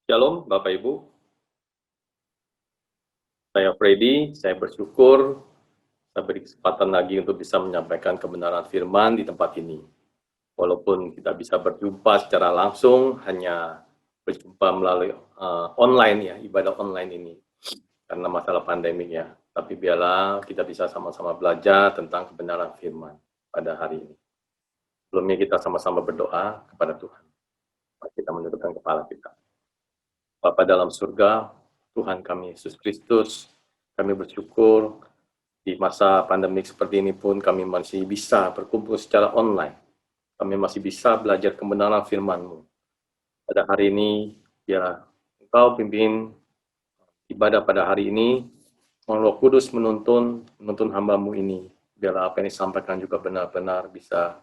Shalom Bapak Ibu, saya Freddy, saya bersyukur saya beri kesempatan lagi untuk bisa menyampaikan kebenaran firman di tempat ini. Walaupun kita bisa berjumpa secara langsung, hanya berjumpa melalui online ya, ibadah online ini, karena masalah pandemik ya. Tapi biarlah kita bisa sama-sama belajar tentang kebenaran firman pada hari ini. Sebelumnya kita sama-sama berdoa kepada Tuhan. Mari kita menundukkan kepala kita. Bapa dalam surga, Tuhan kami Yesus Kristus, kami bersyukur di masa pandemik seperti ini pun kami masih bisa berkumpul secara online. Kami masih bisa belajar kebenaran firman-Mu. Pada hari ini, biarlah Engkau pimpin ibadah pada hari ini, Roh Kudus menuntun hamba-Mu ini. Biarlah apa yang disampaikan juga benar-benar bisa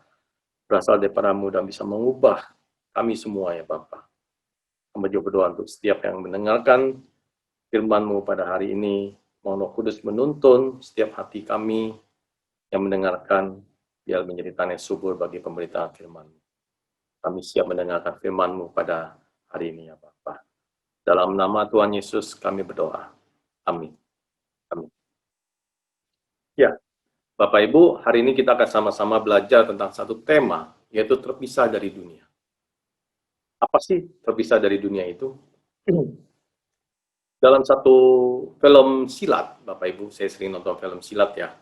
berasal daripada-Mu dan bisa mengubah kami semua ya Bapa. Kami juga berdoa untuk setiap yang mendengarkan firman-Mu pada hari ini. Mohon Roh Kudus menuntun setiap hati kami yang mendengarkan, biar menjadi tanah yang subur bagi pemberitaan firman-Mu. Kami siap mendengarkan firman-Mu pada hari ini ya Bapa. Dalam nama Tuhan Yesus kami berdoa. Amin. Amin. Ya, Bapak Ibu, hari ini kita akan sama-sama belajar tentang satu tema, yaitu terpisah dari dunia. Apa sih terpisah dari dunia itu? Dalam satu film silat, Bapak Ibu, saya sering nonton film silat ya.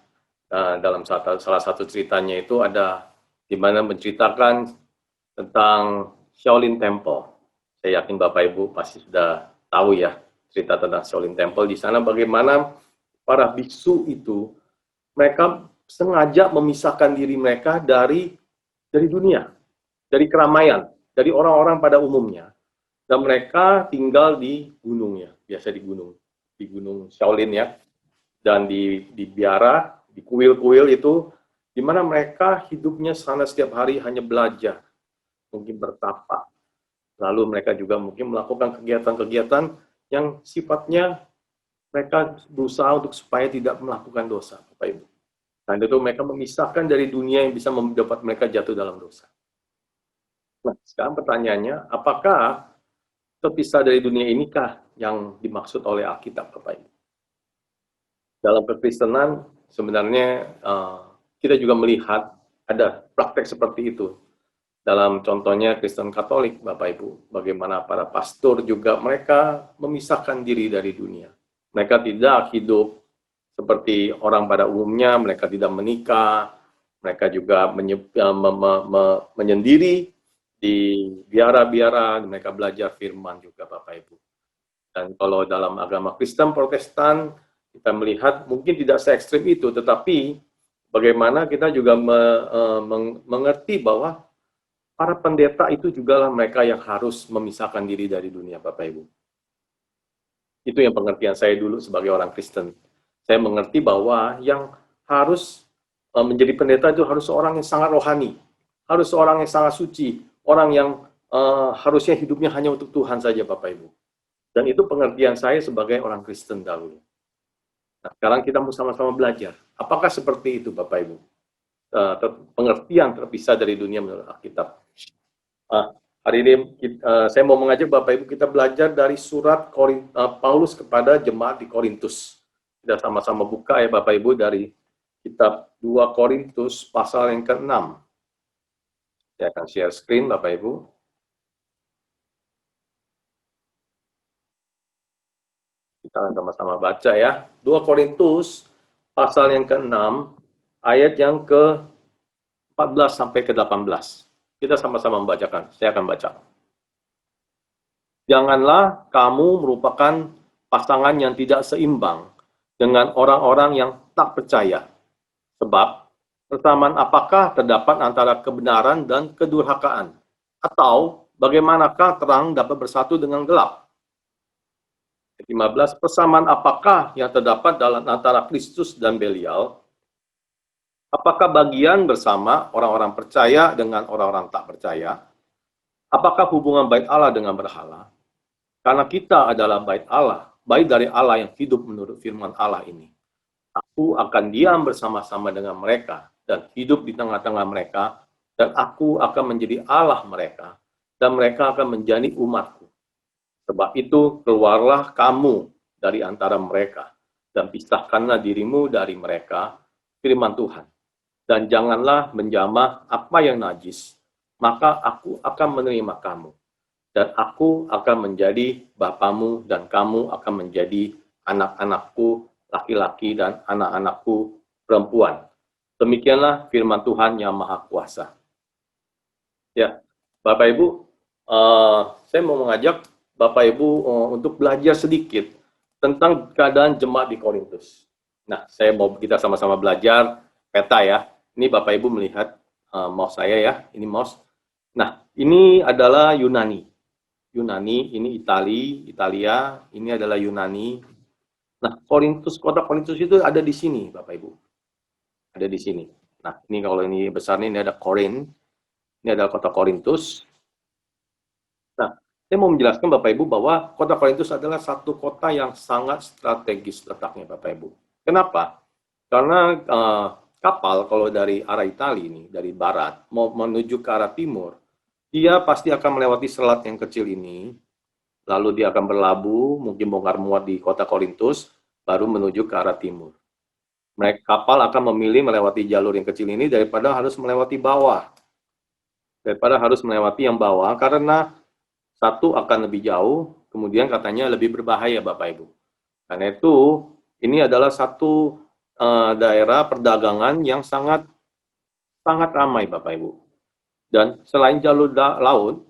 Dalam salah satu ceritanya itu ada di mana menceritakan tentang Shaolin Temple. Saya yakin Bapak Ibu pasti sudah tahu ya cerita tentang Shaolin Temple. Di sana bagaimana para biksu itu mereka sengaja memisahkan diri mereka dari dunia, dari keramaian, dari orang-orang pada umumnya. Dan mereka tinggal di gunung ya, biasa di gunung Shaolin ya, dan di biara, di kuil-kuil itu, di mana mereka hidupnya sana setiap hari hanya belajar, mungkin bertapa. Lalu mereka juga mungkin melakukan kegiatan-kegiatan yang sifatnya mereka berusaha untuk supaya tidak melakukan dosa, Bapak Ibu. Dan itu mereka memisahkan dari dunia yang bisa membuat mereka jatuh dalam dosa. Nah, sekarang pertanyaannya, apakah terpisah dari dunia inikah yang dimaksud oleh Alkitab, Bapak Ibu? Dalam kekristenan sebenarnya kita juga melihat ada praktek seperti itu. Dalam contohnya Kristen Katolik, Bapak Ibu, bagaimana para pastor juga mereka memisahkan diri dari dunia. Mereka tidak hidup seperti orang pada umumnya, mereka tidak menikah, mereka juga menyendiri di biara-biara, mereka belajar firman juga Bapak Ibu. Dan kalau dalam agama Kristen Protestan, kita melihat mungkin tidak se-ekstrim itu, tetapi bagaimana kita juga mengerti bahwa para pendeta itu juga lah mereka yang harus memisahkan diri dari dunia, Bapak Ibu. Itu yang pengertian saya dulu sebagai orang Kristen. Saya mengerti bahwa yang harus menjadi pendeta itu harus seorang yang sangat rohani, harus seorang yang sangat suci, orang yang harusnya hidupnya hanya untuk Tuhan saja, Bapak Ibu. Dan itu pengertian saya sebagai orang Kristen dahulu. Nah, sekarang kita mau sama-sama belajar. Apakah seperti itu, Bapak Ibu? Pengertian terpisah dari dunia menurut Alkitab. Hari ini saya mau mengajak Bapak Ibu kita belajar dari surat Paulus kepada jemaat di Korintus. Kita sama-sama buka ya Bapak Ibu dari kitab 2 Korintus pasal yang ke-6. Saya akan share screen Bapak Ibu. Kita akan sama-sama baca ya. 2 Korintus pasal yang ke-6 ayat yang ke-14 sampai ke-18. Kita sama-sama membacakan. Saya akan baca. Janganlah kamu merupakan pasangan yang tidak seimbang dengan orang-orang yang tak percaya. Sebab, persamaan apakah terdapat antara kebenaran dan kedurhakaan? Atau, bagaimanakah terang dapat bersatu dengan gelap? 15. Persamaan apakah yang terdapat dalam antara Kristus dan Belial? Apakah bagian bersama orang-orang percaya dengan orang-orang tak percaya? Apakah hubungan bait Allah dengan berhala? Karena kita adalah bait Allah, bait dari Allah yang hidup menurut firman Allah ini. Aku akan diam bersama-sama dengan mereka dan hidup di tengah-tengah mereka, dan aku akan menjadi Allah mereka, dan mereka akan menjadi umatku. Sebab itu keluarlah kamu dari antara mereka, dan pisahkanlah dirimu dari mereka, firman Tuhan. Dan janganlah menjamah apa yang najis, maka aku akan menerima kamu. Dan aku akan menjadi bapamu, dan kamu akan menjadi anak-anakku laki-laki dan anak-anakku perempuan. Demikianlah firman Tuhan yang Maha Kuasa. Ya, Bapak Ibu, saya mau mengajak Bapak Ibu untuk belajar sedikit tentang keadaan jemaat di Korintus. Nah, saya mau kita sama-sama belajar peta ya. Ini Bapak Ibu melihat mouse saya ya, ini mouse. Nah, ini adalah Yunani. Yunani, ini Italia, ini adalah Yunani. Nah, Korintus, kota Korintus itu ada di sini, Bapak Ibu. Ada di sini. Nah, ini kalau ini besar ini ada Korin. Ini adalah kota Korintus. Nah, saya mau menjelaskan Bapak Ibu bahwa kota Korintus adalah satu kota yang sangat strategis letaknya Bapak Ibu. Kenapa? Karena kapal kalau dari arah Italia ini, dari barat, mau menuju ke arah timur, dia pasti akan melewati selat yang kecil ini, lalu dia akan berlabuh, mungkin bongkar muat di kota Korintus, baru menuju ke arah timur. Mereka kapal akan memilih melewati jalur yang kecil ini daripada harus melewati bawah. Daripada harus melewati yang bawah, karena satu akan lebih jauh, kemudian katanya lebih berbahaya Bapak Ibu. Karena itu, ini adalah satu daerah perdagangan yang sangat ramai Bapak Ibu. Dan selain jalur laut,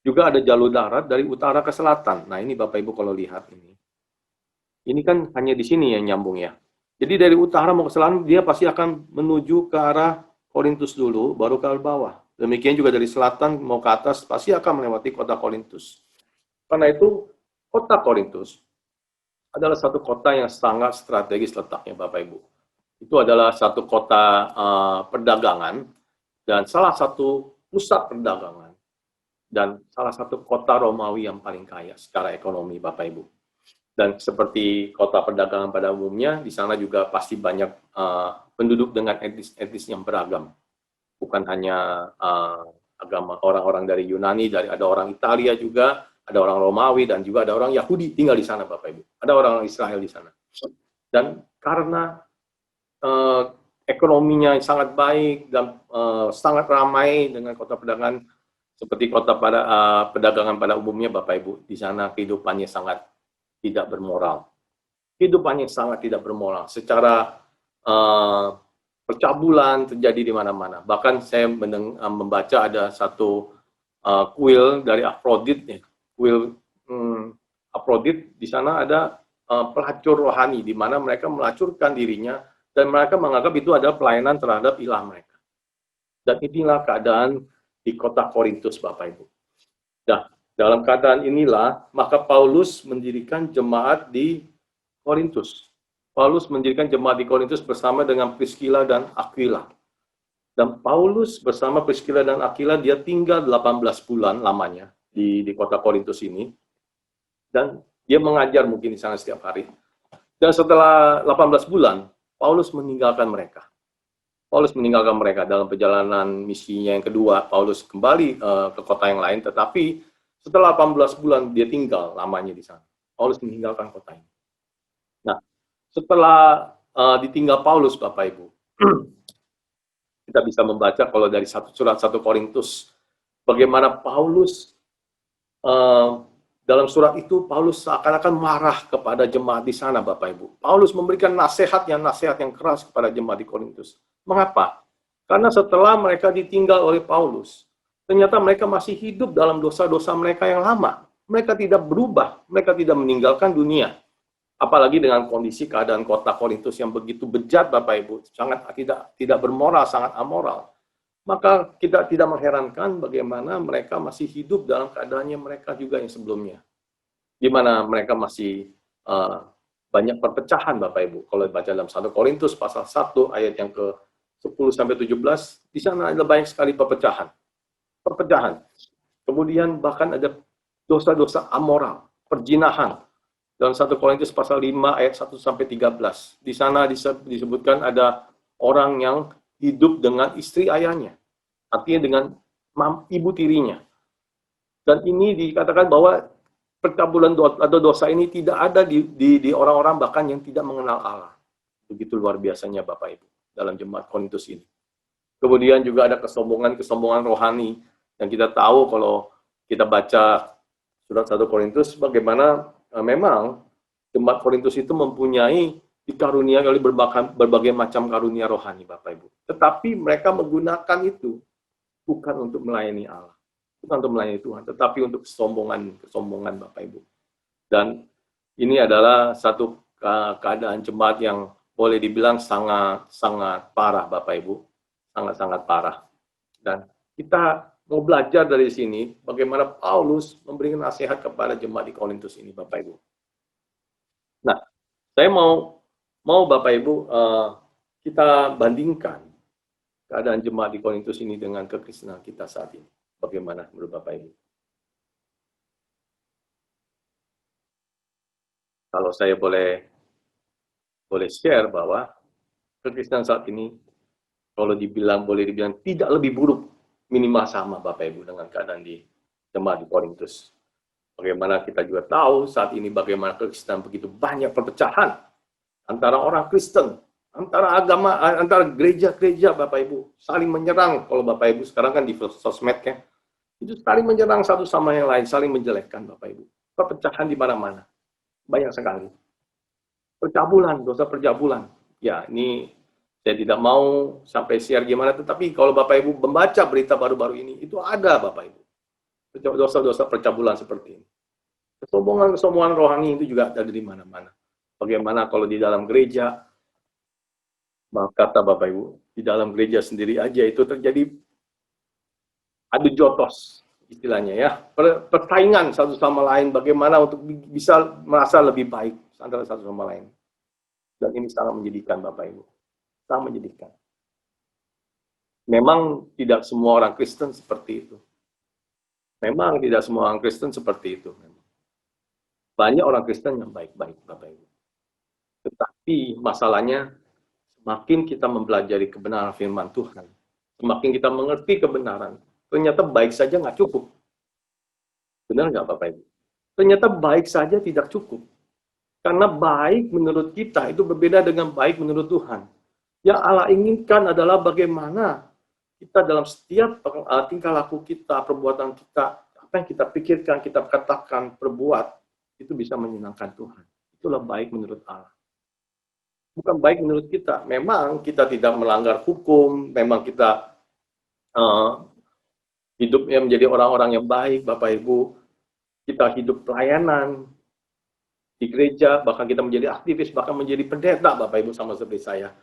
juga ada jalur darat dari utara ke selatan. Nah ini Bapak Ibu kalau lihat ini. Ini kan hanya di sini yang nyambung ya. Jadi dari utara mau ke selatan, dia pasti akan menuju ke arah Korintus dulu, baru ke arah bawah. Demikian juga dari selatan mau ke atas, pasti akan melewati kota Korintus. Karena itu, kota Korintus adalah satu kota yang sangat strategis letaknya Bapak Ibu. Itu adalah satu kota perdagangan, dan salah satu pusat perdagangan, dan salah satu kota Romawi yang paling kaya secara ekonomi Bapak Ibu. Dan seperti kota perdagangan pada umumnya, di sana juga pasti banyak penduduk dengan etnis yang beragam. Bukan hanya agama orang-orang dari Yunani, ada orang Italia juga, ada orang Romawi, dan juga ada orang Yahudi tinggal di sana, Bapak Ibu. Ada orang Israel di sana. Dan karena ekonominya sangat baik dan sangat ramai dengan kota perdagangan, seperti kota perdagangan pada umumnya, Bapak Ibu, di sana kehidupannya sangat tidak bermoral. Kehidupannya sangat tidak bermoral. Secara percabulan terjadi di mana-mana. Bahkan saya membaca ada satu kuil dari Aphrodite, kuil Aphrodite, di sana ada pelacur rohani, di mana mereka melacurkan dirinya, dan mereka menganggap itu adalah pelayanan terhadap ilah mereka. Dan inilah keadaan di kota Korintus, Bapak Ibu. Nah, dalam keadaan inilah, maka Paulus mendirikan jemaat di Korintus. Paulus mendirikan jemaat di Korintus bersama dengan Priscilla dan Aquila. Dan Paulus bersama Priscilla dan Aquila, dia tinggal 18 bulan lamanya di kota Korintus ini. Dan dia mengajar mungkin di sana setiap hari. Dan setelah 18 bulan, Paulus meninggalkan mereka. Paulus meninggalkan mereka dalam perjalanan misinya yang kedua. Paulus kembali ke kota yang lain, tetapi setelah 18 bulan dia tinggal lamanya di sana. Paulus meninggalkan kota ini. Nah, setelah ditinggal Paulus, Bapak Ibu, kita bisa membaca kalau dari surat 1 Korintus, bagaimana Paulus, dalam surat itu, Paulus seakan-akan marah kepada jemaat di sana, Bapak Ibu. Paulus memberikan nasihat yang keras kepada jemaat di Korintus. Mengapa? Karena setelah mereka ditinggal oleh Paulus, ternyata mereka masih hidup dalam dosa-dosa mereka yang lama. Mereka tidak berubah, mereka tidak meninggalkan dunia. Apalagi dengan kondisi keadaan kota Korintus yang begitu bejat, Bapak Ibu, sangat tidak bermoral, sangat amoral. Maka kita tidak mengherankan bagaimana mereka masih hidup dalam keadaannya mereka juga yang sebelumnya. Di mana mereka masih banyak perpecahan, Bapak Ibu. Kalau dibaca dalam 1 Korintus pasal 1 ayat yang ke-10-17, di sana ada banyak sekali perpecahan. Kemudian bahkan ada dosa-dosa amoral, perzinahan. Dalam 1 Korintus pasal 5 ayat 1-13. Di sana disebutkan ada orang yang hidup dengan istri ayahnya. Artinya dengan ibu tirinya. Dan ini dikatakan bahwa percabulan atau dosa ini tidak ada di orang-orang bahkan yang tidak mengenal Allah. Begitu luar biasanya Bapak Ibu dalam jemaat Korintus ini. Kemudian juga ada kesombongan rohani yang kita tahu kalau kita baca surat 1 Korintus bagaimana memang jemaat Korintus itu mempunyai dikaruniai oleh berbagai macam karunia rohani Bapak Ibu. Tetapi mereka menggunakan itu bukan untuk melayani Allah, bukan untuk melayani Tuhan, tetapi untuk kesombongan Bapak Ibu. Dan ini adalah satu keadaan jemaat yang boleh dibilang sangat parah Bapak Ibu, sangat parah. Dan kita mau belajar dari sini bagaimana Paulus memberikan nasihat kepada jemaat di Korintus ini Bapak Ibu. Nah, saya mau Bapak Ibu kita bandingkan keadaan jemaat di Korintus ini dengan kekristenan kita saat ini. Bagaimana menurut Bapak Ibu? Kalau saya boleh share bahwa kekristenan saat ini boleh dibilang tidak lebih buruk, minimal sama Bapak Ibu dengan keadaan di jemaat di Korintus. Bagaimana kita juga tahu saat ini bagaimana kekristenan begitu banyak perpecahan antara orang Kristen, antara agama, antara gereja-gereja Bapak Ibu, saling menyerang. Kalau Bapak Ibu sekarang kan di sosmed ya, itu saling menyerang satu sama yang lain, saling menjelekkan Bapak Ibu. Perpecahan di mana-mana, banyak sekali. Percabulan, dosa percabulan. Ya, ini saya tidak mau sampai share gimana, tetapi kalau Bapak Ibu membaca berita baru-baru ini, itu ada Bapak Ibu. Dosa-dosa percabulan seperti ini. Kesombongan rohani itu juga ada di mana-mana. Bagaimana kalau di dalam gereja, kata Bapak Ibu, di dalam gereja sendiri aja itu terjadi adu jotos, istilahnya ya. Persaingan satu sama lain, bagaimana untuk bisa merasa lebih baik antara satu sama lain. Dan ini sangat menyedihkan Bapak Ibu. Sangat menyedihkan. Memang tidak semua orang Kristen seperti itu. Memang tidak semua orang Kristen seperti itu. Banyak orang Kristen yang baik-baik, Bapak Ibu. Tetapi masalahnya, semakin kita mempelajari kebenaran firman Tuhan, semakin kita mengerti kebenaran, ternyata baik saja nggak cukup. Benar nggak Bapak Ibu? Ternyata baik saja tidak cukup. Karena baik menurut kita itu berbeda dengan baik menurut Tuhan. Yang Allah inginkan adalah bagaimana kita dalam setiap tingkah laku kita, perbuatan kita, apa yang kita pikirkan, kita katakan, perbuat, itu bisa menyenangkan Tuhan. Itulah baik menurut Allah. Bukan baik menurut kita. Memang kita tidak melanggar hukum, memang kita hidupnya menjadi orang-orang yang baik, Bapak Ibu. Kita hidup pelayanan di gereja, bahkan kita menjadi aktivis, bahkan menjadi pendeta, Bapak Ibu, sama seperti saya.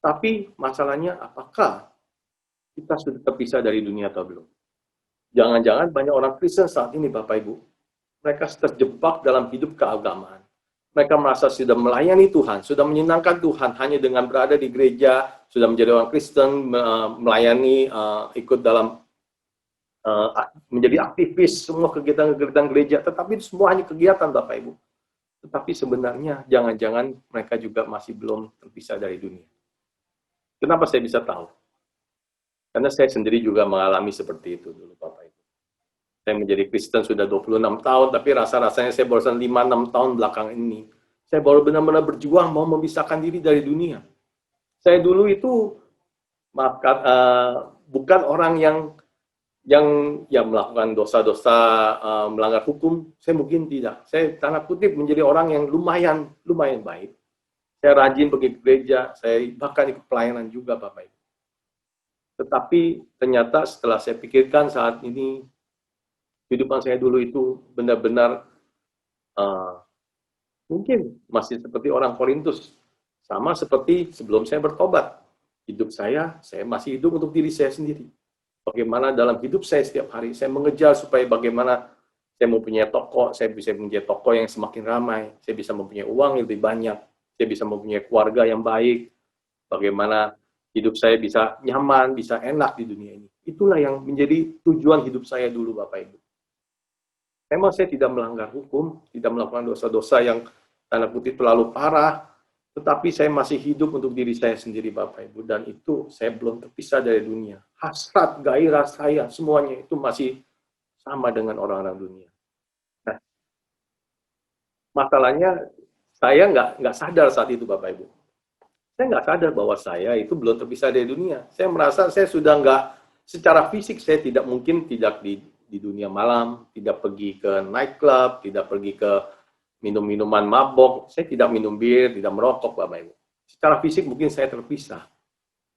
Tapi masalahnya apakah kita sudah terpisah dari dunia atau belum? Jangan-jangan banyak orang Kristen saat ini, Bapak Ibu, mereka terjebak dalam hidup keagamaan. Mereka merasa sudah melayani Tuhan, sudah menyenangkan Tuhan hanya dengan berada di gereja, sudah menjadi orang Kristen, melayani, ikut dalam menjadi aktivis, semua kegiatan-kegiatan gereja, tetapi itu semua hanya kegiatan, Bapak Ibu. Tetapi sebenarnya jangan-jangan mereka juga masih belum terpisah dari dunia. Kenapa saya bisa tahu? Karena saya sendiri juga mengalami seperti itu dulu, Bapak Ibu. Saya menjadi Kristen sudah 26 tahun, tapi rasa-rasanya saya baru 5-6 tahun belakang ini. Saya baru benar-benar berjuang mau memisahkan diri dari dunia. Saya dulu itu bukan orang yang melakukan dosa-dosa, melanggar hukum. Saya mungkin tidak. Saya tanda kutip menjadi orang yang lumayan baik. Saya rajin pergi ke gereja, saya bahkan ikut pelayanan juga, Bapak Ibu. Tetapi ternyata setelah saya pikirkan saat ini, kehidupan saya dulu itu benar-benar mungkin masih seperti orang Korintus. Sama seperti sebelum saya bertobat. Hidup saya masih hidup untuk diri saya sendiri. Bagaimana dalam hidup saya setiap hari, saya mengejar supaya bagaimana saya mempunyai toko, saya bisa mempunyai toko yang semakin ramai, saya bisa mempunyai uang yang lebih banyak, saya bisa mempunyai keluarga yang baik, bagaimana hidup saya bisa nyaman, bisa enak di dunia ini. Itulah yang menjadi tujuan hidup saya dulu, Bapak Ibu. Memang saya tidak melanggar hukum, tidak melakukan dosa-dosa yang tanda kutip terlalu parah, tetapi saya masih hidup untuk diri saya sendiri, Bapak Ibu. Dan itu saya belum terpisah dari dunia. Hasrat, gairah saya, semuanya itu masih sama dengan orang-orang dunia. Nah, Masalahnya saya nggak sadar saat itu Bapak Ibu. Saya nggak sadar bahwa saya itu belum terpisah dari dunia. Saya merasa saya sudah nggak, secara fisik saya tidak mungkin tidak di dunia malam, tidak pergi ke nightclub, tidak pergi ke minum-minuman mabok, saya tidak minum bir, tidak merokok Bapak Ibu. Secara fisik mungkin saya terpisah.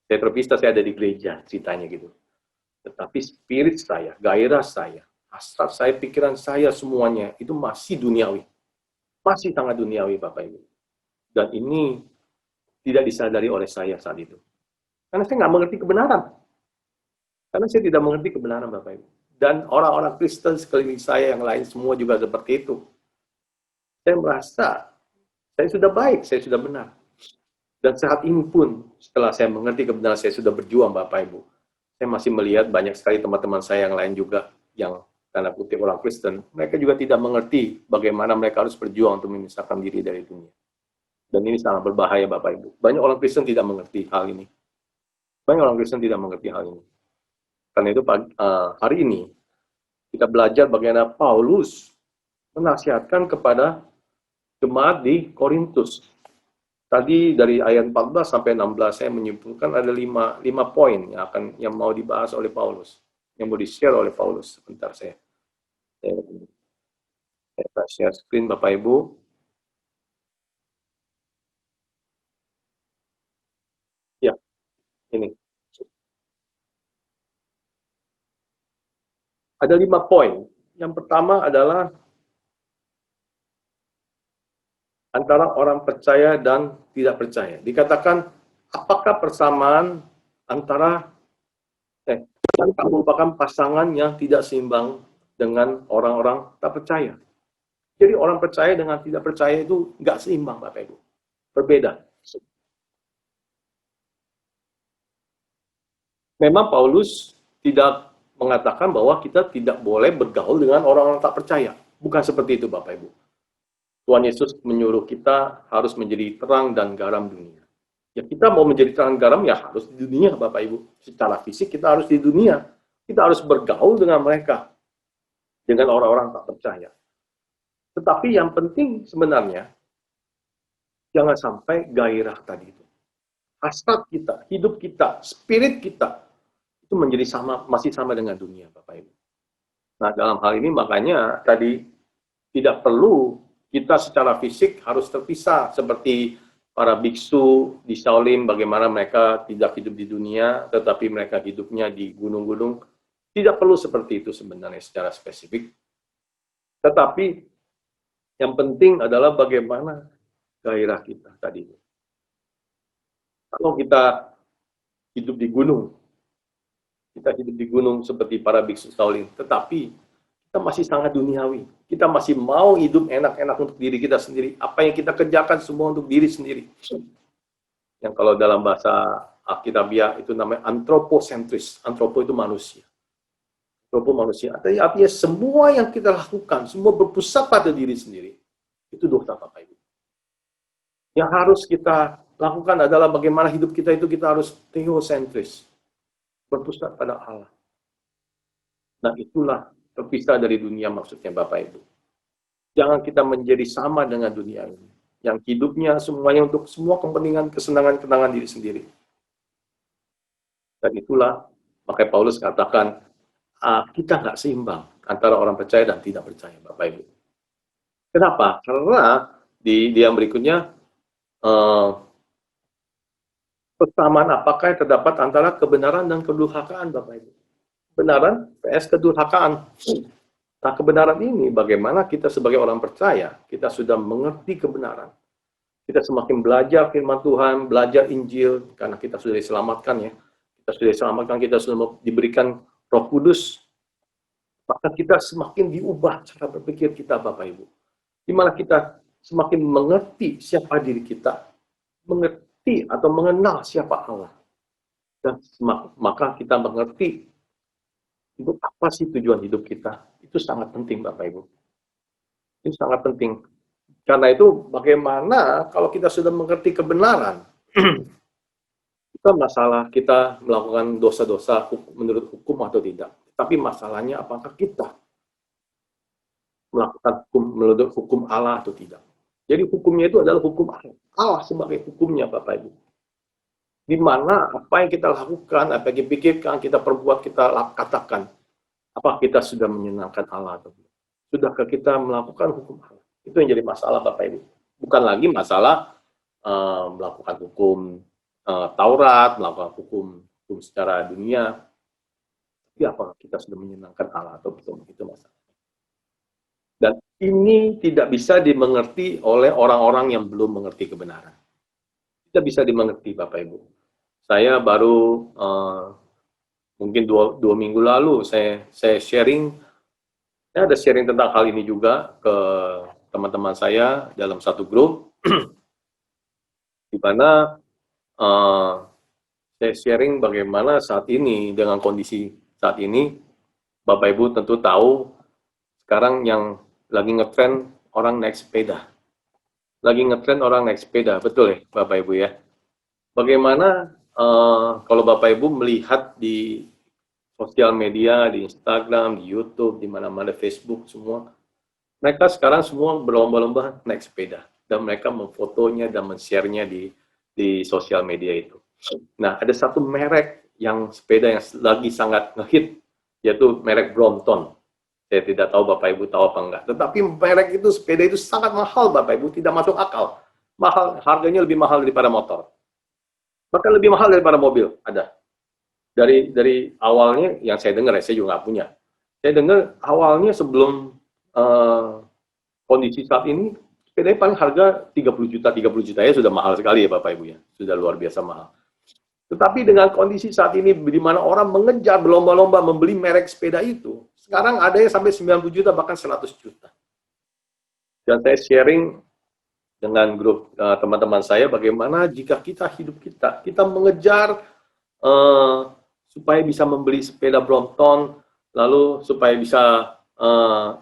Saya terpisah, saya ada di gereja, ceritanya gitu. Tetapi spirit saya, gairah saya, hasrat saya, pikiran saya, semuanya itu masih duniawi. Masih sangat duniawi Bapak Ibu. Dan ini tidak disadari oleh saya saat itu. Karena saya nggak mengerti kebenaran. Karena saya tidak mengerti kebenaran Bapak Ibu. Dan orang-orang Kristen sekeliling saya yang lain semua juga seperti itu. Saya merasa saya sudah baik, saya sudah benar. Dan saat ini pun, setelah saya mengerti kebenaran, saya sudah berjuang Bapak Ibu. Saya masih melihat banyak sekali teman-teman saya yang lain juga, yang tanda kutip orang Kristen, mereka juga tidak mengerti bagaimana mereka harus berjuang untuk memisahkan diri dari dunia. Dan ini sangat berbahaya Bapak Ibu. Banyak orang Kristen tidak mengerti hal ini. Banyak orang Kristen tidak mengerti hal ini. Karena itu hari ini kita belajar bagaimana Paulus menasihatkan kepada jemaat di Korintus. Tadi dari ayat 14 sampai 16 saya menyimpulkan ada 5 poin yang mau dibahas oleh Paulus, yang mau di-share oleh Paulus. Sebentar saya share screen Bapak Ibu. Ya, ini. Ada 5 poin. Yang pertama adalah antara orang percaya dan tidak percaya. Dikatakan, apakah persamaan antara kita merupakan pasangan yang tidak seimbang dengan orang-orang tak percaya. Jadi orang percaya dengan tidak percaya itu nggak seimbang Bapak Ibu. Berbeda. Memang Paulus tidak mengatakan bahwa kita tidak boleh bergaul dengan orang-orang tak percaya. Bukan seperti itu Bapak Ibu. Tuhan Yesus menyuruh kita harus menjadi terang dan garam dunia. Ya kita mau menjadi terang garam ya harus di dunia Bapak Ibu. Secara fisik kita harus di dunia. Kita harus bergaul dengan mereka. Dengan orang-orang tak percaya. Tetapi yang penting sebenarnya, jangan sampai gairah tadi itu. Hasrat kita, hidup kita, spirit kita, itu menjadi masih sama dengan dunia Bapak Ibu. Nah dalam hal ini makanya tadi tidak perlu kita secara fisik harus terpisah seperti para biksu di Shaolin, bagaimana mereka tidak hidup di dunia, tetapi mereka hidupnya di gunung-gunung. Tidak perlu seperti itu sebenarnya secara spesifik. Tetapi yang penting adalah bagaimana gairah kita tadi. Kalau kita hidup di gunung, kita hidup di gunung seperti para biksu Shaolin, tetapi kita masih sangat duniawi. Kita masih mau hidup enak-enak untuk diri kita sendiri. Apa yang kita kerjakan semua untuk diri sendiri. Yang kalau dalam bahasa Alkitabiah itu namanya antroposentris. Antropo itu manusia. Antropo manusia. Artinya semua yang kita lakukan, semua berpusat pada diri sendiri. Itu dosa Bapak Ibu. Yang harus kita lakukan adalah bagaimana hidup kita itu kita harus theosentris. Berpusat pada Allah. Nah itulah terpisah dari dunia maksudnya Bapak Ibu. Jangan kita menjadi sama dengan dunia ini. Yang hidupnya semuanya untuk semua kepentingan, kesenangan diri sendiri. Dan itulah, makanya Paulus katakan, kita nggak seimbang antara orang percaya dan tidak percaya Bapak Ibu. Kenapa? Karena di yang berikutnya, persamaan apakah yang terdapat antara kebenaran dan kedurhakaan Bapak Ibu. Kebenaran vs kedurhakaan. Nah kebenaran ini bagaimana kita sebagai orang percaya, kita sudah mengerti kebenaran. Kita semakin belajar firman Tuhan, belajar Injil, karena kita sudah diselamatkan ya. Kita sudah diselamatkan, kita sudah diberikan Roh Kudus. Maka kita semakin diubah cara berpikir kita Bapak Ibu. Di mana kita semakin mengerti siapa diri kita. Mengerti atau mengenal siapa Allah. Dan maka kita mengerti untuk apa sih tujuan hidup kita. Itu sangat penting Bapak Ibu. Itu sangat penting. Karena itu bagaimana kalau kita sudah mengerti kebenaran, itu masalah kita melakukan dosa-dosa menurut hukum atau tidak. Tapi masalahnya apakah kita melakukan hukum menurut hukum Allah atau tidak. Jadi hukumnya itu adalah hukum Allah. Allah sebagai hukumnya, Bapak Ibu. Di mana apa yang kita lakukan, apa yang kita pikirkan, kita perbuat, kita katakan, apa kita sudah menyenangkan Allah atau tidak? Sudahkah kita melakukan hukum Allah? Itu yang jadi masalah, Bapak Ibu. Bukan lagi masalah melakukan hukum Taurat, melakukan hukum secara dunia. Tapi apakah kita sudah menyenangkan Allah atau belum? Itu masalah. Dan ini tidak bisa dimengerti oleh orang-orang yang belum mengerti kebenaran. Tidak bisa dimengerti, Bapak Ibu. Saya baru mungkin dua minggu lalu saya sharing, saya ada sharing tentang hal ini juga ke teman-teman saya dalam satu grup, di mana saya sharing bagaimana saat ini dengan kondisi saat ini, Bapak Ibu tentu tahu sekarang yang lagi ngetren orang naik sepeda. Lagi ngetren orang naik sepeda, betul ya Bapak Ibu ya? Bagaimana kalau Bapak Ibu melihat di sosial media, di Instagram, di YouTube, di mana-mana, Facebook, semua, mereka sekarang semua berlomba-lomba naik sepeda. Dan mereka memfotonya dan men-share-nya di sosial media itu. Nah, ada satu merek yang sepeda yang lagi sangat ngehit, yaitu merek Brompton. Saya tidak tahu Bapak Ibu tahu apa enggak. Tetapi merek itu, sepeda itu sangat mahal Bapak Ibu, tidak masuk akal. Mahal, harganya lebih mahal daripada motor. Bahkan lebih mahal daripada mobil, ada. Dari awalnya, yang saya dengar, saya juga nggak punya. Saya dengar awalnya sebelum kondisi saat ini, sepeda paling harga 30 juta ya sudah mahal sekali ya Bapak Ibu ya. Sudah luar biasa mahal. Tetapi dengan kondisi saat ini, di mana orang mengejar berlomba-lomba membeli merek sepeda itu, sekarang ada yang sampai 90 juta, bahkan 100 juta. Dan saya sharing dengan grup teman-teman saya, bagaimana jika hidup kita mengejar supaya bisa membeli sepeda Brompton, lalu supaya bisa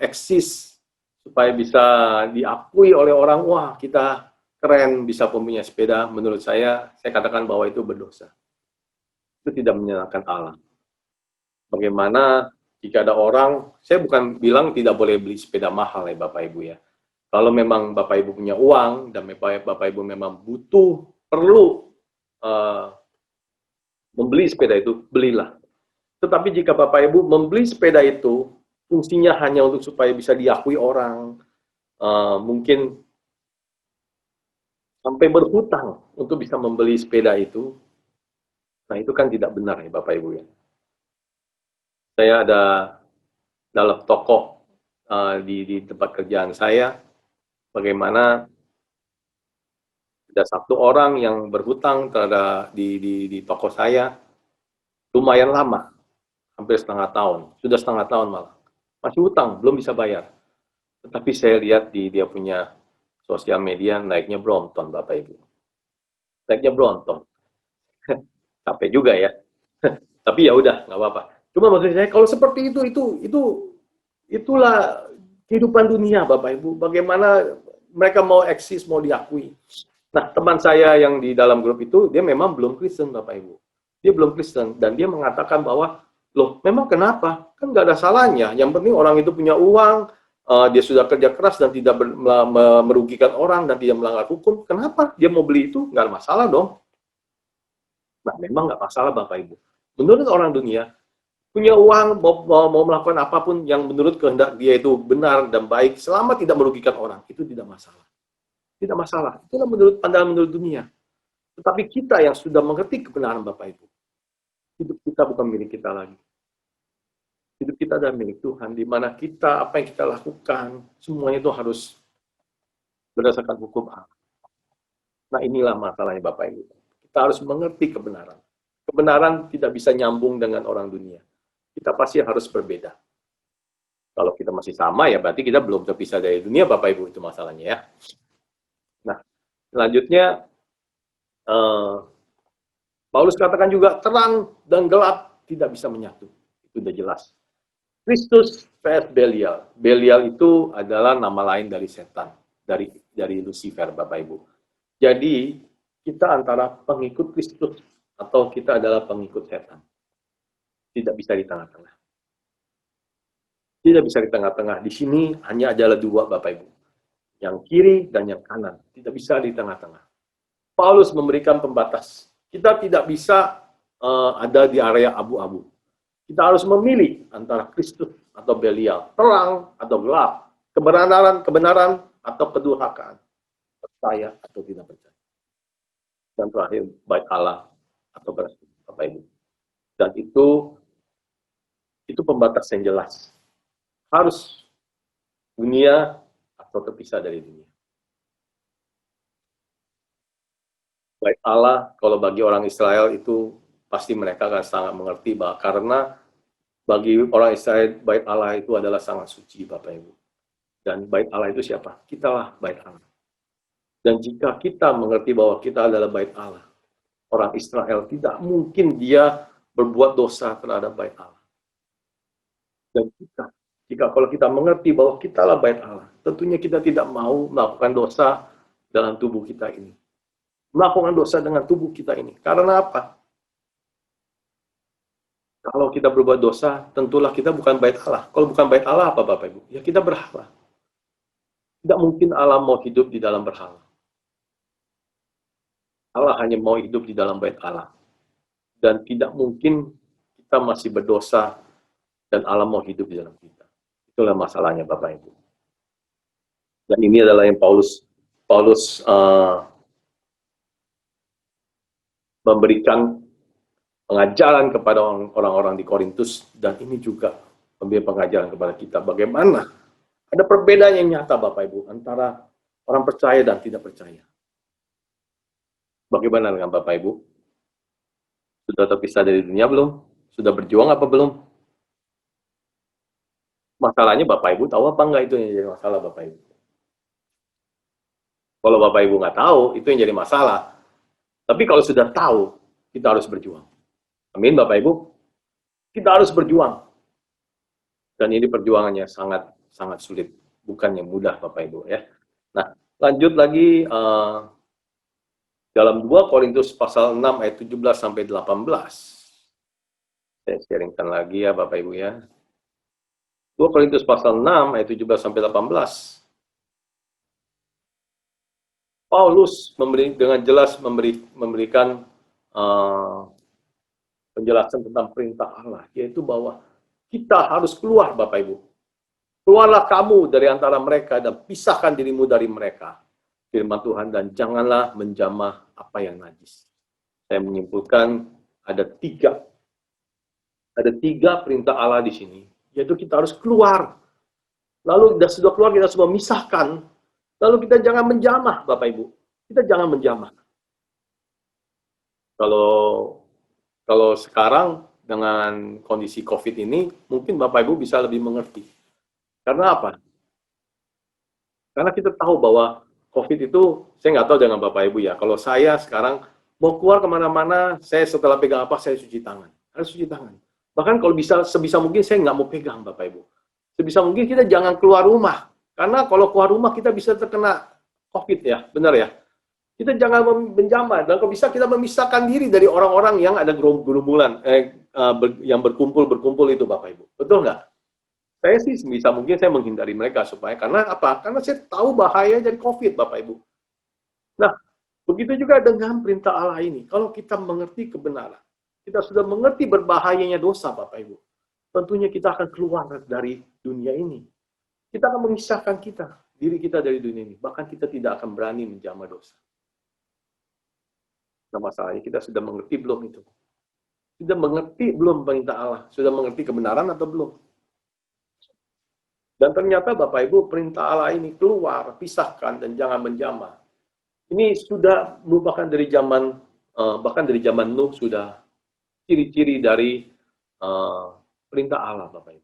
eksis, supaya bisa diakui oleh orang, wah kita keren bisa punya sepeda. Menurut saya katakan bahwa itu berdosa. Itu tidak menyenangkan Allah. Bagaimana jika ada orang, saya bukan bilang tidak boleh beli sepeda mahal ya Bapak Ibu ya. Kalau memang Bapak Ibu punya uang dan Bapak Ibu memang butuh, perlu membeli sepeda itu, belilah. Tetapi jika Bapak Ibu membeli sepeda itu, fungsinya hanya untuk supaya bisa diakui orang, mungkin sampai berhutang untuk bisa membeli sepeda itu, nah itu kan tidak benar ya Bapak Ibu ya. Saya ada dalam toko di tempat kerjaan saya, bagaimana ada satu orang yang berhutang terhadap di toko saya, lumayan lama, hampir setengah tahun, sudah setengah tahun malah, masih hutang, belum bisa bayar. Tetapi saya lihat dia punya sosial media naiknya Brompton Bapak Ibu, naiknya Brompton, capek juga ya. Tapi ya udah nggak apa-apa. Cuma maksud saya kalau seperti itulah kehidupan dunia Bapak Ibu. Bagaimana mereka mau eksis, mau diakui. Nah, teman saya yang di dalam grup itu, dia memang belum Kristen Bapak Ibu. Dia belum Kristen, dan dia mengatakan bahwa, loh memang kenapa? Kan nggak ada salahnya. Yang penting orang itu punya uang, dia sudah kerja keras dan tidak merugikan orang dan tidak melanggar hukum. Kenapa dia mau beli itu? Nggak ada masalah dong. Nah, memang nggak masalah Bapak Ibu. Menurut orang dunia, punya uang, mau melakukan apapun yang menurut kehendak dia itu benar dan baik, selama tidak merugikan orang, itu tidak masalah. Tidak masalah. Itulah pandangan menurut dunia. Tetapi kita yang sudah mengerti kebenaran Bapak Ibu, hidup kita bukan milik kita lagi. Hidup kita adalah milik Tuhan, di mana kita, apa yang kita lakukan, semuanya itu harus berdasarkan hukum Allah. Nah inilah masalahnya Bapak Ibu. Kita harus mengerti kebenaran. Kebenaran tidak bisa nyambung dengan orang dunia. Kita pasti harus berbeda. Kalau kita masih sama, ya berarti kita belum terpisah dari dunia, Bapak Ibu, itu masalahnya ya. Nah, selanjutnya, Paulus katakan juga, terang dan gelap tidak bisa menyatu. Itu sudah jelas. Kristus vs Belial. Belial itu adalah nama lain dari setan, dari Lucifer, Bapak Ibu. Jadi, kita antara pengikut Kristus atau kita adalah pengikut setan. Tidak bisa di tengah-tengah. Tidak bisa di tengah-tengah. Di sini hanya adalah dua, Bapak Ibu. yang kiri dan yang kanan, tidak bisa di tengah-tengah. Paulus memberikan pembatas. Kita tidak bisa ada di area abu-abu. Kita harus memilih antara Kristus atau Belial, terang atau gelap, kebenaran atau kedurhakaan, percaya atau tidak percaya. Dan terakhir, baik Allah atau berarti Bapak Ibu. Dan itu pembatas yang jelas. Harus dunia atau terpisah dari dunia. Baik Allah, kalau bagi orang Israel itu pasti mereka akan sangat mengerti bahwa karena bagi orang Israel bait Allah itu adalah sangat suci, Bapak Ibu. Dan bait Allah itu siapa? Kitalah bait Allah. Dan jika kita mengerti bahwa kita adalah bait Allah, orang Israel tidak mungkin dia berbuat dosa terhadap bait Allah. Dan jika kalau kita mengerti bahwa kitalah bait Allah, tentunya kita tidak mau melakukan dosa dalam tubuh kita ini. Melakukan dosa dengan tubuh kita ini. Karena apa? Kalau kita berbuat dosa, tentulah kita bukan bait Allah. Kalau bukan bait Allah, apa Bapak Ibu? Ya kita berhala. Tidak mungkin Allah mau hidup di dalam berhala. Allah hanya mau hidup di dalam bait Allah. Dan tidak mungkin kita masih berdosa dan Allah mau hidup di dalam kita. Itulah masalahnya Bapak Ibu. Dan ini adalah yang Paulus memberikan pengajaran kepada orang-orang di Korintus, dan ini juga memberi pengajaran kepada kita bagaimana ada perbedaan yang nyata Bapak Ibu antara orang percaya dan tidak percaya. Bagaimana dengan Bapak Ibu? Sudah terpisah dari dunia belum? Sudah berjuang apa belum? Masalahnya Bapak Ibu tahu apa enggak itu yang jadi masalah Bapak Ibu? Kalau Bapak Ibu nggak tahu, itu yang jadi masalah. Tapi kalau sudah tahu, kita harus berjuang. Amin, Bapak Ibu. Kita harus berjuang. Dan ini perjuangannya sangat sulit, bukan yang mudah, Bapak Ibu ya. Nah, lanjut lagi dalam 2 Korintus pasal 6 ayat 17 sampai 18. Saya sharingkan lagi ya, Bapak Ibu ya. 2 Korintus pasal 6 ayat 17 sampai 18. Paulus dengan jelas memberikan penjelasan tentang perintah Allah, yaitu bahwa kita harus keluar, Bapak Ibu. Keluarlah kamu dari antara mereka dan pisahkan dirimu dari mereka, firman Tuhan, dan janganlah menjamah apa yang najis. Saya menyimpulkan ada tiga perintah Allah di sini, yaitu kita harus keluar. Lalu sudah keluar, kita harus memisahkan. Lalu kita jangan menjamah, Bapak Ibu. Kita jangan menjamah. Kalau sekarang dengan kondisi COVID ini, mungkin Bapak Ibu bisa lebih mengerti. Karena apa? Karena kita tahu bahwa COVID itu, saya nggak tahu dengan Bapak Ibu ya, kalau saya sekarang mau keluar kemana-mana, saya setelah pegang apa, saya cuci tangan. Harus cuci tangan. Bahkan kalau sebisa mungkin saya nggak mau pegang, Bapak Ibu. Sebisa mungkin kita jangan keluar rumah. Karena kalau keluar rumah kita bisa terkena COVID ya, benar ya. Kita jangan menjamah, dan kalau bisa kita memisahkan diri dari orang-orang yang ada gerombolan, yang berkumpul itu Bapak Ibu. Betul nggak? Saya sih sebisa mungkin saya menghindari mereka supaya, karena apa? Karena saya tahu bahaya dari COVID Bapak Ibu. Nah, begitu juga dengan perintah Allah ini. Kalau kita mengerti kebenaran, kita sudah mengerti berbahayanya dosa Bapak Ibu. Tentunya kita akan keluar dari dunia ini. Kita akan memisahkan diri kita dari dunia ini. Bahkan kita tidak akan berani menjamah dosa. Nah, masalahnya kita sudah mengerti belum itu? Sudah mengerti belum perintah Allah? Sudah mengerti kebenaran atau belum? Dan ternyata Bapak Ibu, perintah Allah ini keluar, pisahkan dan jangan menjamah. Ini sudah merupakan dari zaman, bahkan dari zaman Nuh sudah ciri-ciri dari perintah Allah Bapak Ibu.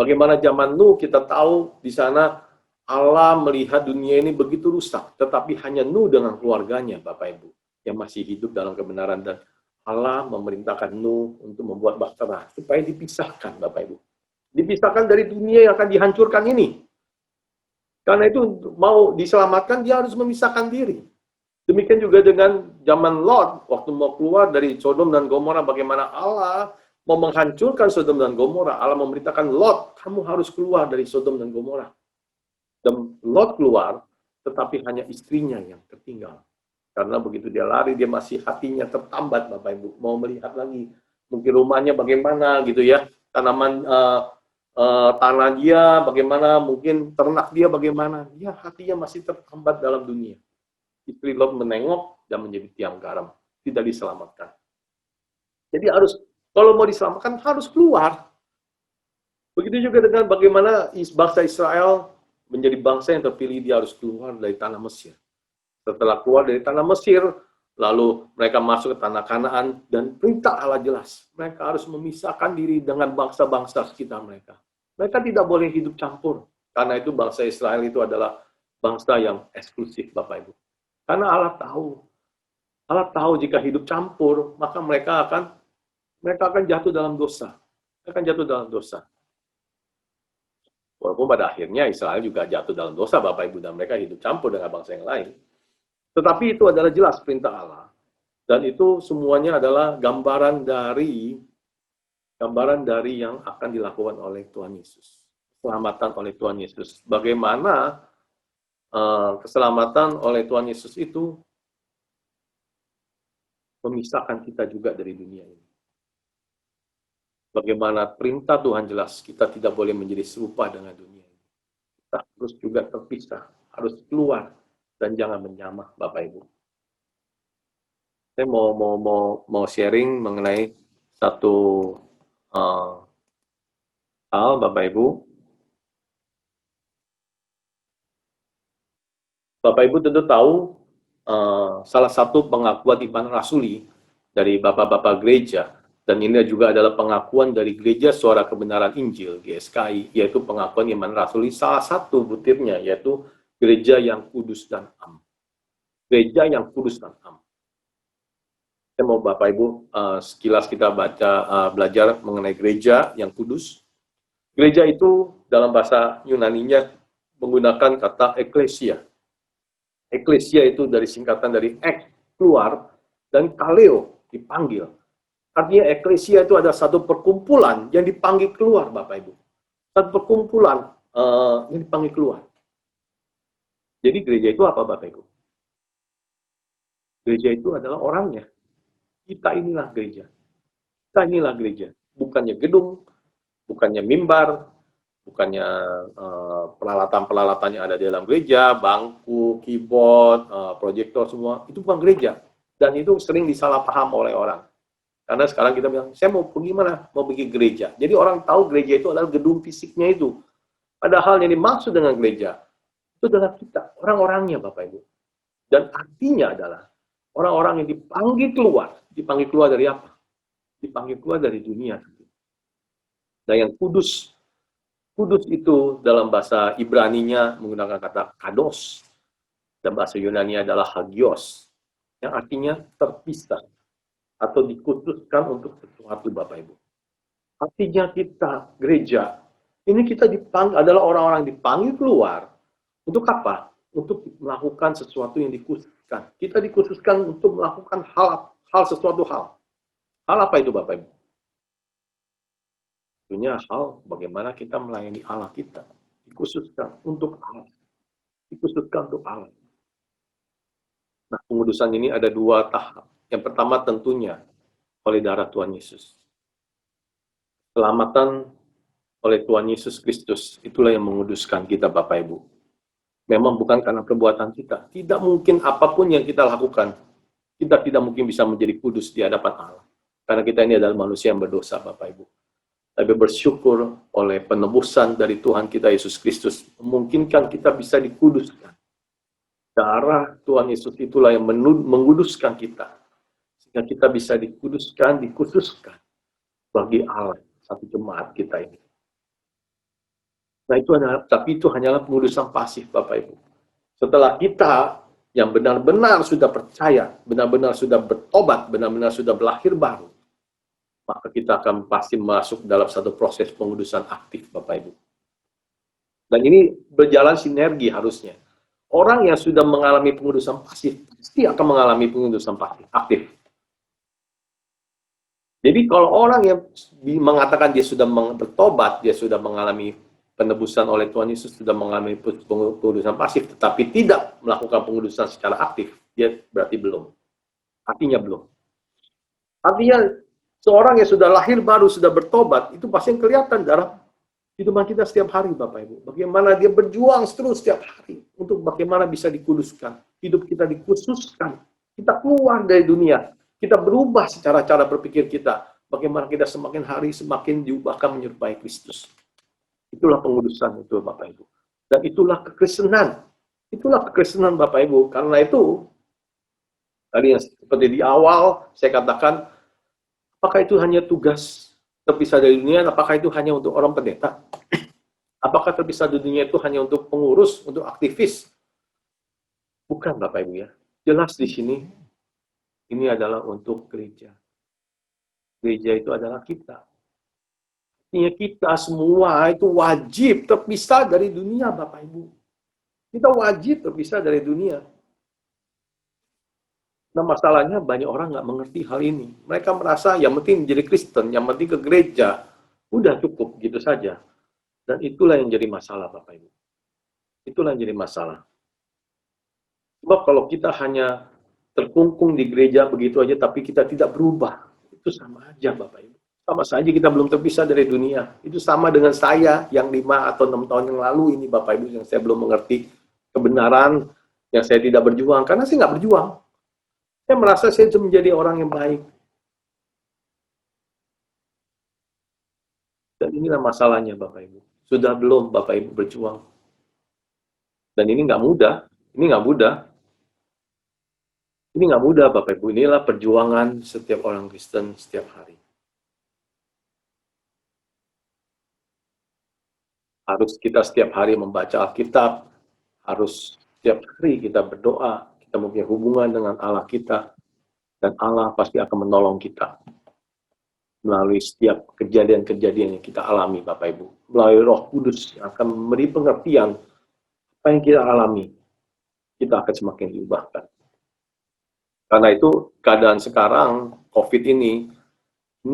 Bagaimana zaman Nuh kita tahu di sana Allah melihat dunia ini begitu rusak, tetapi hanya Nuh dengan keluarganya Bapak Ibu yang masih hidup dalam kebenaran, dan Allah memerintahkan Nuh untuk membuat bahtera supaya dipisahkan Bapak Ibu. Dipisahkan dari dunia yang akan dihancurkan ini. Karena itu mau diselamatkan dia harus memisahkan diri. Demikian juga dengan zaman Lot waktu mau keluar dari Sodom dan Gomora, bagaimana Allah mau menghancurkan Sodom dan Gomora. Allah memerintahkan Lot, kamu harus keluar dari Sodom dan Gomora. Dan Lot keluar, tetapi hanya istrinya yang tertinggal. Karena begitu dia lari, dia masih hatinya tertambat, Bapak Ibu, mau melihat lagi, mungkin rumahnya bagaimana gitu ya, tanaman tanah dia bagaimana, mungkin ternak dia bagaimana, dia hatinya masih tertambat dalam dunia. Istri Lot menengok dan menjadi tiang garam, tidak diselamatkan. Jadi harus, kalau mau diselamatkan harus keluar. Begitu juga dengan bagaimana bangsa Israel menjadi bangsa yang terpilih, dia harus keluar dari tanah Mesir. Setelah keluar dari tanah Mesir, lalu mereka masuk ke tanah Kanaan, dan perintah Allah jelas, mereka harus memisahkan diri dengan bangsa-bangsa sekitar mereka. Mereka tidak boleh hidup campur, karena itu bangsa Israel itu adalah bangsa yang eksklusif, Bapak Ibu. Karena Allah tahu jika hidup campur, maka mereka akan jatuh dalam dosa. Akan jatuh dalam dosa. Walaupun pada akhirnya Israel juga jatuh dalam dosa, Bapak Ibu, dan mereka hidup campur dengan bangsa yang lain. Tetapi itu adalah jelas perintah Allah. Dan itu semuanya adalah gambaran dari yang akan dilakukan oleh Tuhan Yesus. Keselamatan oleh Tuhan Yesus. Bagaimana keselamatan oleh Tuhan Yesus itu memisahkan kita juga dari dunia ini. Bagaimana perintah Tuhan jelas, kita tidak boleh menjadi serupa dengan dunia ini. Kita harus juga terpisah, harus keluar, dan jangan menyamah, Bapak Ibu. Saya mau sharing mengenai satu hal, Bapak Ibu. Bapak Ibu tentu tahu salah satu pengakuan iman rasuli dari bapak-bapak gereja, dan ini juga adalah pengakuan dari Gereja Suara Kebenaran Injil, GSKI, yaitu pengakuan iman rasuli salah satu butirnya, yaitu gereja yang kudus dan am. Gereja yang kudus dan am. Saya mau Bapak Ibu sekilas kita belajar mengenai gereja yang kudus. Gereja itu dalam bahasa Yunaninya menggunakan kata eklesia. Eklesia itu dari singkatan dari ek, keluar, dan kaleo, dipanggil. Artinya eklesia itu ada satu perkumpulan yang dipanggil keluar, Bapak Ibu. Satu perkumpulan yang dipanggil keluar. Jadi gereja itu apa, Bapak Ibu? Gereja itu adalah orangnya. Kita inilah gereja. Kita inilah gereja. Bukannya gedung, bukannya mimbar, bukannya peralatan-peralatan yang ada di dalam gereja, bangku, keyboard, proyektor semua, itu bukan gereja. Dan itu sering disalah paham oleh orang. Karena sekarang kita bilang, saya mau pergi mana? Mau pergi gereja. Jadi orang tahu gereja itu adalah gedung fisiknya itu. Padahal yang dimaksud dengan gereja, itu adalah kita, orang-orangnya Bapak Ibu. Dan artinya adalah, orang-orang yang dipanggil keluar. Dipanggil keluar dari apa? Dipanggil keluar dari dunia. Nah yang kudus, kudus itu dalam bahasa Ibraninya menggunakan kata kados. Dan bahasa Yunani adalah hagios. Yang artinya terpisah. Atau dikhususkan untuk sesuatu, Bapak Ibu. Artinya kita, gereja, ini kita dipanggil, adalah orang-orang dipanggil keluar. Untuk apa? Untuk melakukan sesuatu yang dikhususkan. Kita dikhususkan untuk melakukan sesuatu hal. Hal apa itu, Bapak Ibu? Tentunya hal bagaimana kita melayani Allah kita. Dikhususkan untuk Allah. Dikhususkan untuk Allah. Nah, pengudusan ini ada dua tahap. Yang pertama tentunya oleh darah Tuhan Yesus. Keselamatan oleh Tuhan Yesus Kristus, itulah yang menguduskan kita Bapak Ibu. Memang bukan karena perbuatan kita. Tidak mungkin apapun yang kita lakukan, kita tidak mungkin bisa menjadi kudus di hadapan Allah. Karena kita ini adalah manusia yang berdosa Bapak Ibu. Tapi bersyukur oleh penebusan dari Tuhan kita Yesus Kristus, memungkinkan kita bisa dikuduskan. Darah Tuhan Yesus itulah yang menguduskan kita. Sehingga kita bisa dikuduskan, dikhususkan bagi Allah, satu jemaat kita ini. Nah tapi itu hanyalah pengudusan pasif Bapak Ibu. Setelah kita yang benar-benar sudah percaya, benar-benar sudah bertobat, benar-benar sudah berlahir baru, maka kita akan pasti masuk dalam satu proses pengudusan aktif Bapak Ibu. Dan ini berjalan sinergi harusnya. Orang yang sudah mengalami pengudusan pasif, pasti akan mengalami pengudusan pasif, aktif. Jadi kalau orang yang mengatakan dia sudah bertobat, dia sudah mengalami penebusan oleh Tuhan Yesus sudah mengalami pengudusan pasif, tetapi tidak melakukan pengudusan secara aktif, dia berarti belum. Artinya belum. Artinya seorang yang sudah lahir baru, sudah bertobat, itu pasti yang kelihatan dalam kehidupan kita setiap hari, Bapak Ibu. Bagaimana dia berjuang terus setiap hari untuk bagaimana bisa dikuduskan. Hidup kita dikhususkan. Kita keluar dari dunia. Kita berubah secara cara berpikir kita. Bagaimana kita semakin hari semakin diubahkan menyerupai Kristus. Itulah pengudusan itu, Bapak Ibu. Dan itulah kekristenan. Itulah kekristenan, Bapak Ibu. Karena itu, tadi yang seperti di awal saya katakan, apakah itu hanya tugas terpisah dari dunia? Apakah itu hanya untuk orang pendeta? Apakah terpisah dari dunia itu hanya untuk pengurus, untuk aktivis? Bukan, Bapak Ibu ya. Jelas di sini, ini adalah untuk gereja. Gereja itu adalah kita. Artinya kita semua itu wajib terpisah dari dunia, Bapak Ibu. Kita wajib terpisah dari dunia. Nah, masalahnya banyak orang nggak mengerti hal ini. Mereka merasa yang penting jadi Kristen, yang penting ke gereja. Udah cukup, gitu saja. Dan itulah yang jadi masalah, Bapak Ibu. Itulah yang jadi masalah. Sebab kalau kita hanya terkungkung di gereja begitu aja, tapi kita tidak berubah, itu sama aja, Bapak Ibu. Sama saja kita belum terpisah dari dunia. Itu sama dengan saya yang 5 atau 6 tahun yang lalu ini, Bapak Ibu, yang saya belum mengerti kebenaran, yang saya tidak berjuang. Karena saya nggak berjuang. Saya merasa saya sudah menjadi orang yang baik. Dan inilah masalahnya, Bapak Ibu. Sudah belum Bapak Ibu berjuang. Dan ini nggak mudah. Ini nggak mudah. Ini nggak mudah, Bapak Ibu. Inilah perjuangan setiap orang Kristen setiap hari. Harus kita setiap hari membaca Alkitab, harus setiap hari kita berdoa, kita mempunyai hubungan dengan Allah kita, dan Allah pasti akan menolong kita melalui setiap kejadian-kejadian yang kita alami, Bapak Ibu. Melalui Roh Kudus yang akan memberi pengertian apa yang kita alami, kita akan semakin diubahkan. Karena itu keadaan sekarang, COVID ini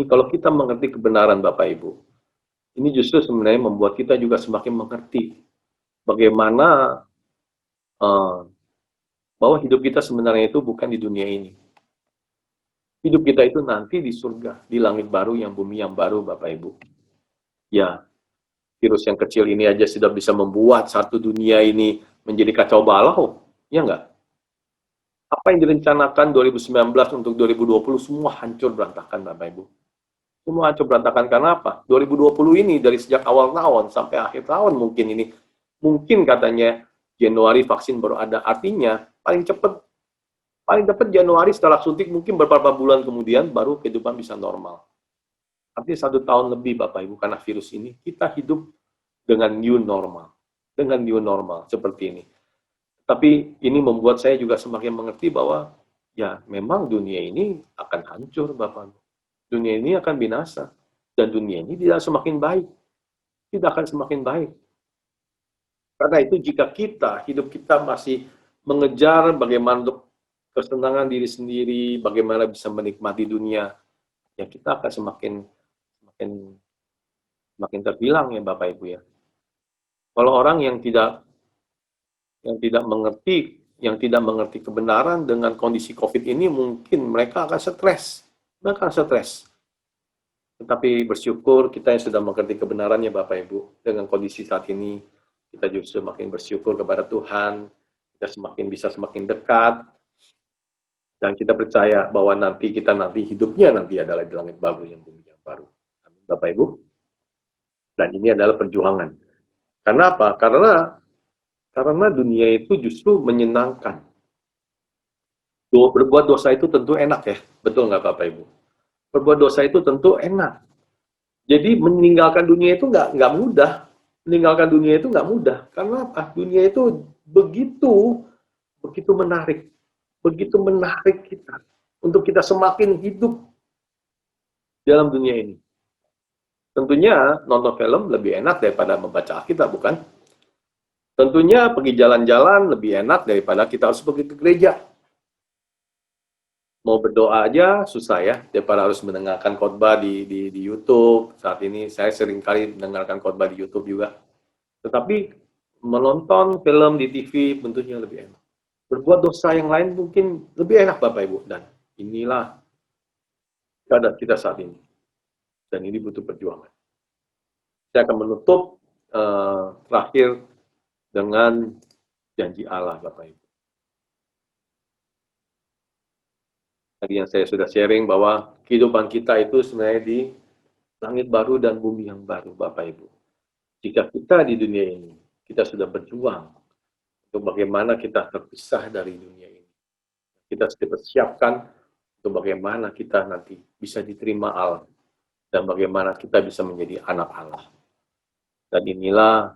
kalau kita mengerti kebenaran, Bapak Ibu, ini justru sebenarnya membuat kita juga semakin mengerti bagaimana bahwa hidup kita sebenarnya itu bukan di dunia ini. Hidup kita itu nanti di surga, di langit baru, yang bumi yang baru, Bapak Ibu. Ya, virus yang kecil ini aja sudah bisa membuat satu dunia ini menjadi kacau balau, ya enggak? Apa yang direncanakan 2019 untuk 2020 semua hancur berantakan, Bapak Ibu. Semua hancur berantakan karena apa? 2020 ini dari sejak awal tahun sampai akhir tahun mungkin katanya Januari vaksin baru ada. Artinya paling cepat Januari setelah suntik mungkin beberapa bulan kemudian baru kehidupan bisa normal. Artinya 1 tahun lebih, Bapak Ibu, karena virus ini kita hidup dengan new normal. Dengan new normal seperti ini. Tapi ini membuat saya juga semakin mengerti bahwa ya memang dunia ini akan hancur, Bapak Ibu. Dunia ini akan binasa. Dan dunia ini tidak semakin baik. Tidak akan semakin baik. Karena itu jika hidup kita masih mengejar bagaimana untuk kesenangan diri sendiri, bagaimana bisa menikmati dunia, ya kita akan semakin terbilang ya Bapak Ibu ya. Kalau orang yang tidak mengerti kebenaran dengan kondisi COVID ini, mungkin mereka akan stres. Tetapi bersyukur kita yang sudah mengerti kebenarannya Bapak Ibu, dengan kondisi saat ini, kita justru semakin bersyukur kepada Tuhan, kita semakin dekat, dan kita percaya bahwa hidupnya adalah di langit baru, yang bumi yang baru. Amin, Bapak Ibu. Dan ini adalah perjuangan. Karena apa? Karena dunia itu justru menyenangkan. Berbuat dosa itu tentu enak ya, betul nggak Bapak Ibu? Berbuat dosa itu tentu enak. Jadi meninggalkan dunia itu nggak mudah. Meninggalkan dunia itu nggak mudah. Karena apa? Dunia itu begitu menarik. Begitu menarik kita. Untuk kita semakin hidup dalam dunia ini. Tentunya nonton film lebih enak daripada membaca Alkitab, bukan? Tentunya pergi jalan-jalan lebih enak daripada kita harus pergi ke gereja. Mau berdoa aja susah ya, daripada harus mendengarkan khotbah di YouTube. Saat ini saya sering kali mendengarkan khotbah di YouTube juga. Tetapi menonton film di TV tentunya lebih enak. Berbuat dosa yang lain mungkin lebih enak Bapak Ibu, dan inilah keadaan kita saat ini. Dan ini butuh perjuangan. Saya akan menutup terakhir dengan janji Allah Bapak Ibu. Tadi yang saya sudah sharing bahwa kehidupan kita itu sebenarnya di langit baru dan bumi yang baru Bapak Ibu. Jika kita di dunia ini, kita sudah berjuang untuk bagaimana kita terpisah dari dunia ini. Kita sudah persiapkan untuk bagaimana kita nanti bisa diterima Allah dan bagaimana kita bisa menjadi anak Allah. Dan inilah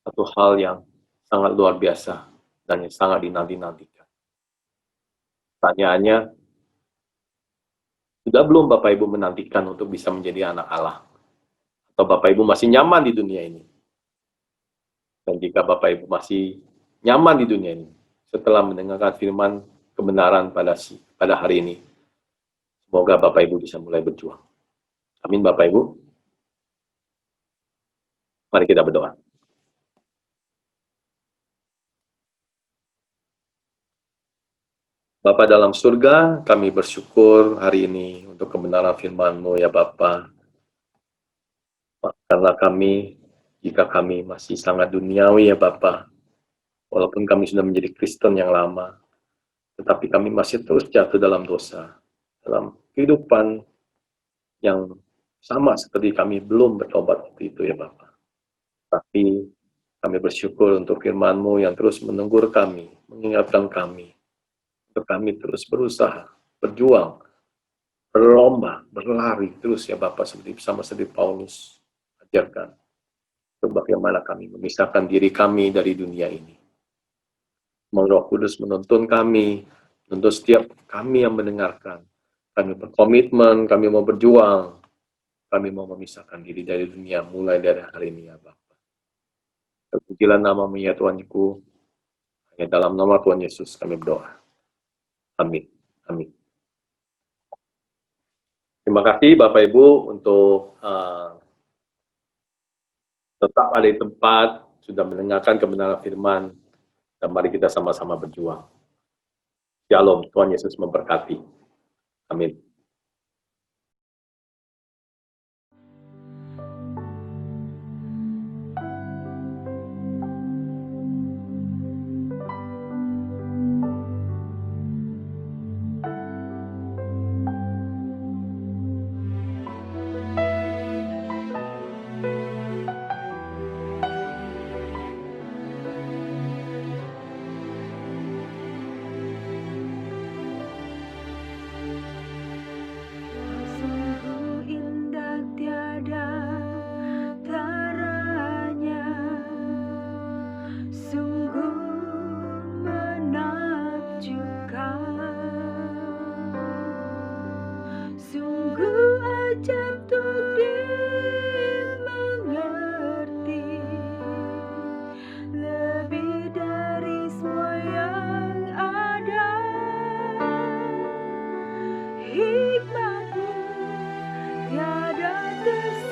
satu hal yang sangat luar biasa dan yang sangat dinanti-nantikan. Pertanyaannya, sudah belum Bapak Ibu menantikan untuk bisa menjadi anak Allah? Atau Bapak Ibu masih nyaman di dunia ini? Dan jika Bapak Ibu masih nyaman di dunia ini, setelah mendengarkan firman kebenaran pada hari ini, semoga Bapak Ibu bisa mulai berjuang. Amin Bapak Ibu. Mari kita berdoa. Bapa dalam surga, kami bersyukur hari ini untuk kebenaran firman-Mu ya Bapa. Karena kami, jika kami masih sangat duniawi ya Bapa, walaupun kami sudah menjadi Kristen yang lama, tetapi kami masih terus jatuh dalam dosa, dalam kehidupan yang sama seperti kami belum bertobat waktu itu ya Bapa. Tapi kami bersyukur untuk firman-Mu yang terus menegur kami, mengingatkan kami, untuk kami terus berusaha, berjuang, berlomba, berlari terus ya Bapak, seperti Paulus ajarkan. Untuk bagaimana kami memisahkan diri kami dari dunia ini. Roh Kudus menuntun kami, menuntun setiap kami yang mendengarkan. Kami berkomitmen, kami mau berjuang, kami mau memisahkan diri dari dunia mulai dari hari ini ya Bapak. Terpujilah nama-Mu ya Tuhanku, hanya dalam nama Tuhan Yesus kami berdoa. Amin. Amin. Terima kasih Bapak Ibu untuk tetap ada di tempat, sudah mendengarkan kebenaran firman, dan mari kita sama-sama berjuang. Shalom, Tuhan Yesus memberkati. Amin. Sungguh indah tiada taranya, sungguh menakjubkan, sungguh ajaib untuk dimengerti, lebih dari semua yang ada. Hikmat-Mu tiada tersaingi.